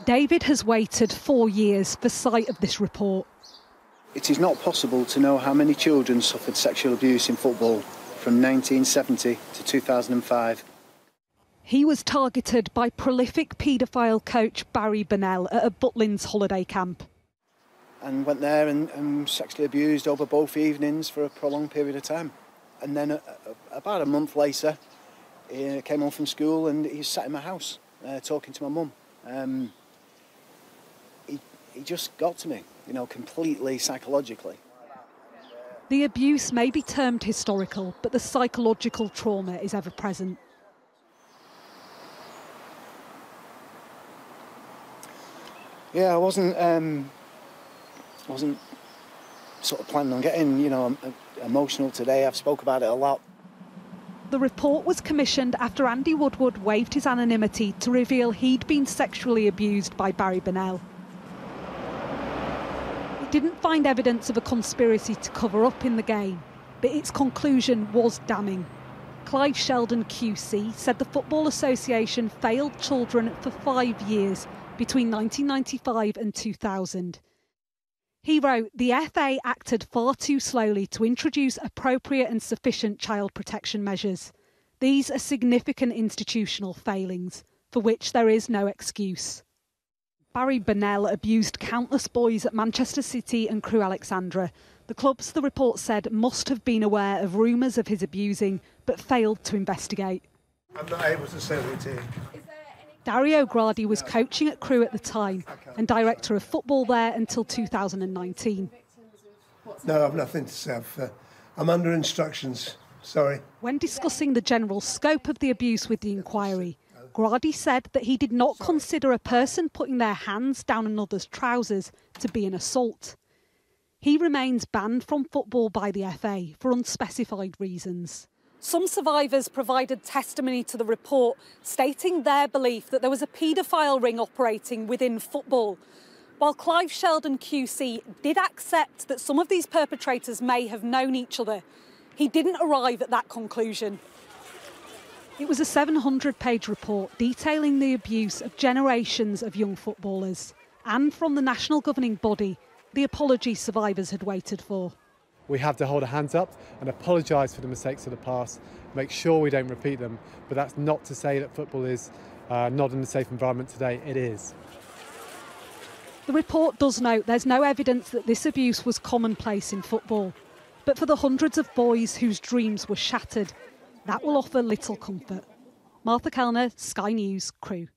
David has waited 4 years for sight of this report. It is not possible to know how many children suffered sexual abuse in football from 1970 to 2005. He was targeted by prolific paedophile coach Barry Burnell at a Butlins holiday camp. And went there and sexually abused over both evenings for a prolonged period of time. And then about a month later, he came home from school and he sat in my house talking to my mum. He just got to me, completely psychologically. The abuse may be termed historical, but the psychological trauma is ever present. Yeah, I wasn't sort of planning on getting, emotional today. I've spoke about it a lot. The report was commissioned after Andy Woodward waived his anonymity to reveal he'd been sexually abused by Barry Burnell. It didn't find evidence of a conspiracy to cover up in the game, but its conclusion was damning. Clive Sheldon QC said the Football Association failed children for 5 years between 1995 and 2000. He wrote, the FA acted far too slowly to introduce appropriate and sufficient child protection measures. These are significant institutional failings, for which there is no excuse. Barry Burnell abused countless boys at Manchester City and Crewe Alexandra. The clubs, the report said, must have been aware of rumours of his abusing, but failed to investigate. I'm not able to say it here. Dario Gradi was coaching at Crewe at the time and director of football there until 2019. No, I've nothing to say. I'm under instructions. Sorry. When discussing the general scope of the abuse with the inquiry, Gradi said that he did not consider a person putting their hands down another's trousers to be an assault. He remains banned from football by the FA for unspecified reasons. Some survivors provided testimony to the report, stating their belief that there was a paedophile ring operating within football. While Clive Sheldon QC did accept that some of these perpetrators may have known each other, he didn't arrive at that conclusion. It was a 700-page report detailing the abuse of generations of young footballers, and from the national governing body, the apology survivors had waited for. We have to hold our hands up and apologise for the mistakes of the past, make sure we don't repeat them. But that's not to say that football is not in a safe environment today. It is. The report does note there's no evidence that this abuse was commonplace in football. But for the hundreds of boys whose dreams were shattered, that will offer little comfort. Martha Kellner, Sky News, Crewe.